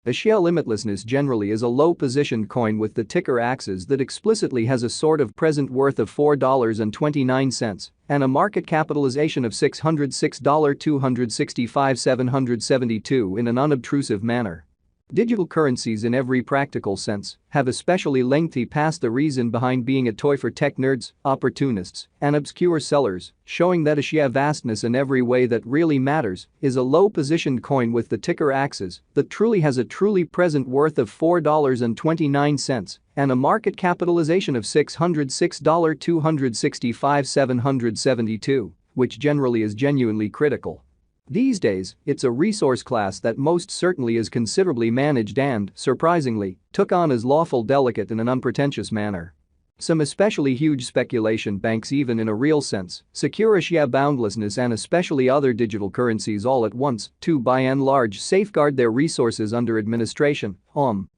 Axie limitlessness generally is a low-positioned coin with the ticker Axs that explicitly has a sort of present worth of $4.29 and a market capitalization of $606,265,772 in an unobtrusive manner. Digital currencies in every practical sense have especially lengthy past the reason behind being a toy for tech nerds, opportunists, and obscure sellers, showing that Axie vastness in every way that really matters is a low-positioned coin with the ticker Axs that truly has a truly present worth of $4.29 and a market capitalization of $606,265,772, which generally is genuinely critical. These days, it's a resource class that most certainly is considerably managed and, surprisingly, took on as lawful delicate in an unpretentious manner. Some especially huge speculation banks even in a real sense secure Axie boundlessness and especially other digital currencies all at once to by and large safeguard their resources under administration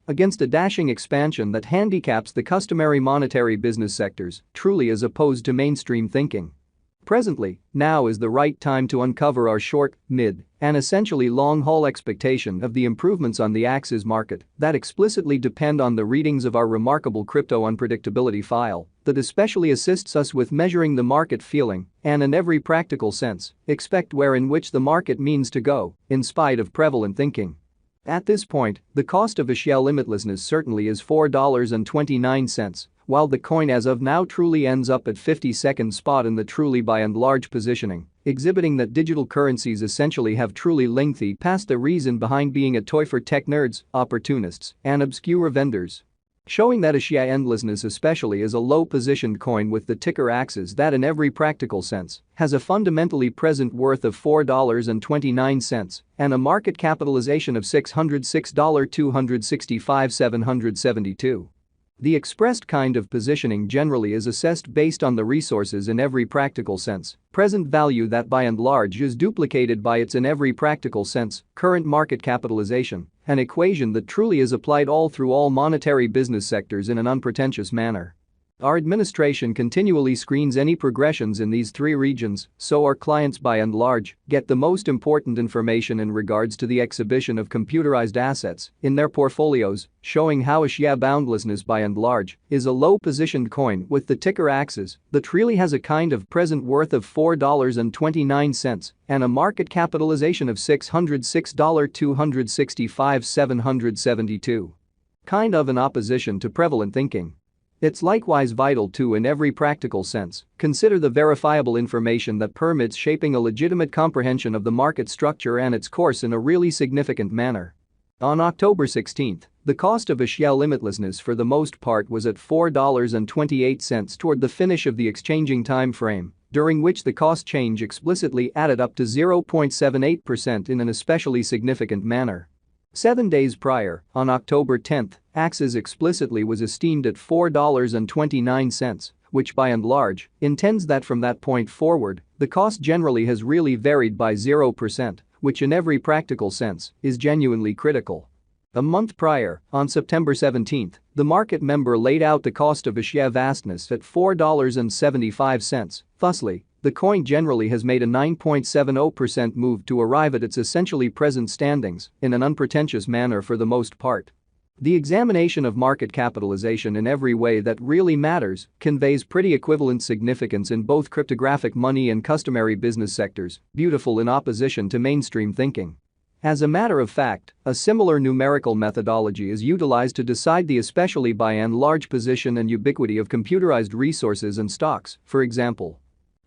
against a dashing expansion that handicaps the customary monetary business sectors truly as opposed to mainstream thinking. Presently, now is the right time to uncover our short, mid, and essentially long-haul expectation of the improvements on the Axs market that explicitly depend on the readings of our remarkable crypto unpredictability file that especially assists us with measuring the market feeling and in every practical sense, expect where in which the market means to go, in spite of prevalent thinking. At this point, the cost of Axie limitlessness certainly is $4.29, while the coin as of now truly ends up at 52nd spot in the truly by and large positioning, exhibiting that digital currencies essentially have truly lengthy past the reason behind being a toy for tech nerds, opportunists, and obscure vendors. Showing that Axie endlessness especially is a low-positioned coin with the ticker Axs that in every practical sense has a fundamentally present worth of $4.29 and a market capitalization of $606,265,772. The expressed kind of positioning generally is assessed based on the resources in every practical sense, present value that by and large is duplicated by its in every practical sense, current market capitalization, an equation that truly is applied all through all monetary business sectors in an unpretentious manner. Our administration continually screens any progressions in these three regions, so our clients by and large get the most important information in regards to the exhibition of computerized assets in their portfolios, showing how Axie boundlessness by and large is a low-positioned coin with the ticker Axs that really has a kind of present worth of $4.29 and a market capitalization of $606,265,772. Kind of in opposition to prevalent thinking. It's likewise vital to, in every practical sense, consider the verifiable information that permits shaping a legitimate comprehension of the market structure and its course in a really significant manner. On October 16, the cost of Axie limitlessness for the most part was at $4.28 toward the finish of the exchanging time frame, during which the cost change explicitly added up to 0.78% in an especially significant manner. 7 days prior, on October 10, Axs explicitly was esteemed at $4.29, which by and large intends that from that point forward, the cost generally has really varied by 0%, which in every practical sense is genuinely critical. A month prior, on September 17, the market member laid out the cost of Axie vastness at $4.75, thusly, the coin generally has made a 9.70% move to arrive at its essentially present standings in an unpretentious manner for the most part. The examination of market capitalization in every way that really matters conveys pretty equivalent significance in both cryptographic money and customary business sectors, beautiful in opposition to mainstream thinking. As a matter of fact, a similar numerical methodology is utilized to decide the especially by and large position and ubiquity of computerized resources and stocks, for example.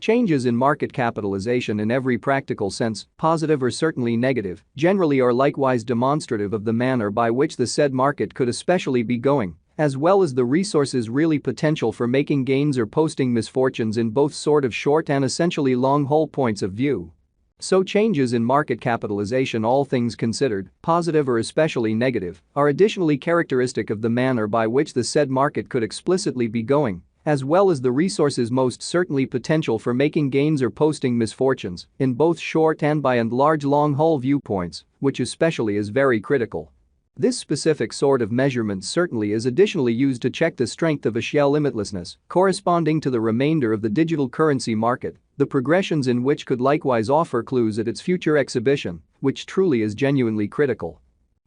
Changes in market capitalization in every practical sense, positive or certainly negative, generally are likewise demonstrative of the manner by which the said market could especially be going, as well as the resources really potential for making gains or posting misfortunes in both sort of short and essentially long-haul points of view. So changes in market capitalization, all things considered, positive or especially negative, are additionally characteristic of the manner by which the said market could explicitly be going, as well as the resources most certainly potential for making gains or posting misfortunes in both short and by and large long-haul viewpoints, which especially is very critical. This specific sort of measurement certainly is additionally used to check the strength of Axie limitlessness corresponding to the remainder of the digital currency market, the progressions in which could likewise offer clues at its future exhibition, which truly is genuinely critical.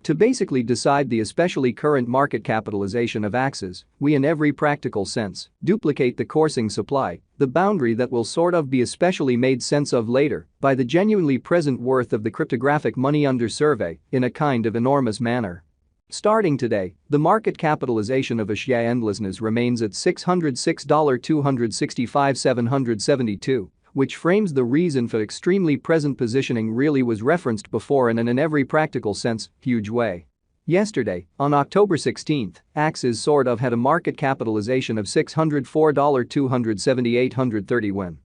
To basically decide the especially current market capitalization of Axes, we in every practical sense duplicate the coursing supply, the boundary that will sort of be especially made sense of later by the genuinely present worth of the cryptographic money under survey in a kind of enormous manner. Starting today, the market capitalization of Axie endlessness remains at $606,265,772. Which frames the reason for extremely present positioning really was referenced before and in every practical sense, huge way. Yesterday, on October 16, Axes sort of had a market capitalization of $604,278.30.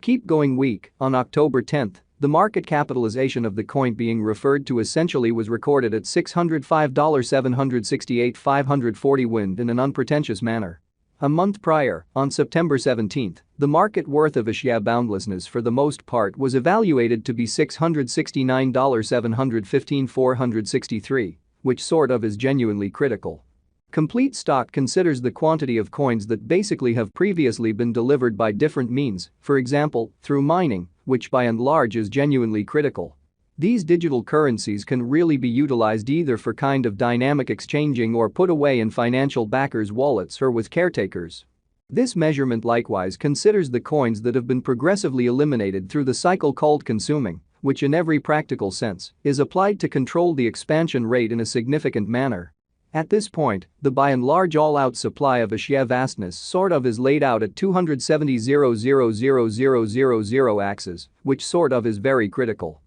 Keep going week, on October 10, the market capitalization of the coin being referred to essentially was recorded at $605,768,540 in an unpretentious manner. A month prior, on September 17, the market worth of Axie boundlessness for the most part was evaluated to be $669,715,463, which sort of is genuinely critical. Complete stock considers the quantity of coins that basically have previously been delivered by different means, for example, through mining, which by and large is genuinely critical. These digital currencies can really be utilized either for kind of dynamic exchanging or put away in financial backers' wallets or with caretakers. This measurement likewise considers the coins that have been progressively eliminated through the cycle called consuming, which in every practical sense is applied to control the expansion rate in a significant manner. At this point, the by and large all-out supply of Axie vastness sort of is laid out at 270,000,000 axes, which sort of is very critical.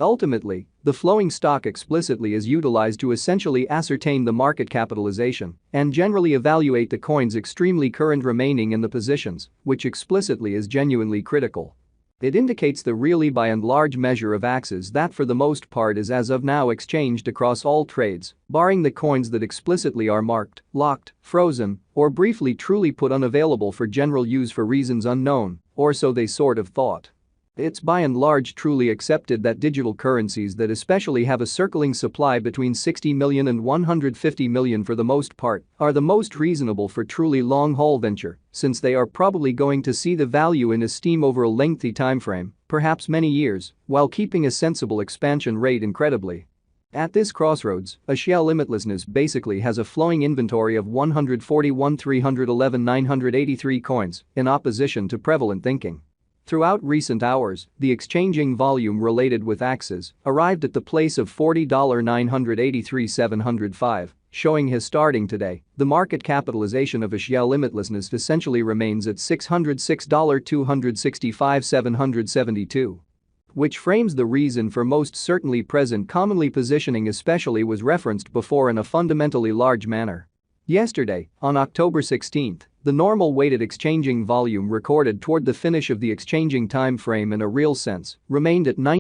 Ultimately, the flowing stock explicitly is utilized to essentially ascertain the market capitalization and generally evaluate the coins extremely current remaining in the positions, which explicitly is genuinely critical. It indicates the really by and large measure of Axes that for the most part is as of now exchanged across all trades, barring the coins that explicitly are marked, locked, frozen, or briefly truly put unavailable for general use for reasons unknown, or so they sort of thought. It's by and large truly accepted that digital currencies that especially have a circling supply between 60 million and 150 million for the most part are the most reasonable for truly long-haul venture, since they are probably going to see the value in esteem over a lengthy timeframe, perhaps many years, while keeping a sensible expansion rate incredibly. At this crossroads, Axie limitlessness basically has a flowing inventory of 141,311,983 coins in opposition to prevalent thinking. Throughout recent hours, the exchanging volume related with Axes arrived at the place of $40,983,705, showing his starting today, the market capitalization of Axie limitlessness essentially remains at $606,265,772. Which frames the reason for most certainly present commonly positioning especially was referenced before in a fundamentally large manner. Yesterday, on October 16, the normal weighted exchanging volume recorded toward the finish of the exchanging time frame in a real sense remained at 9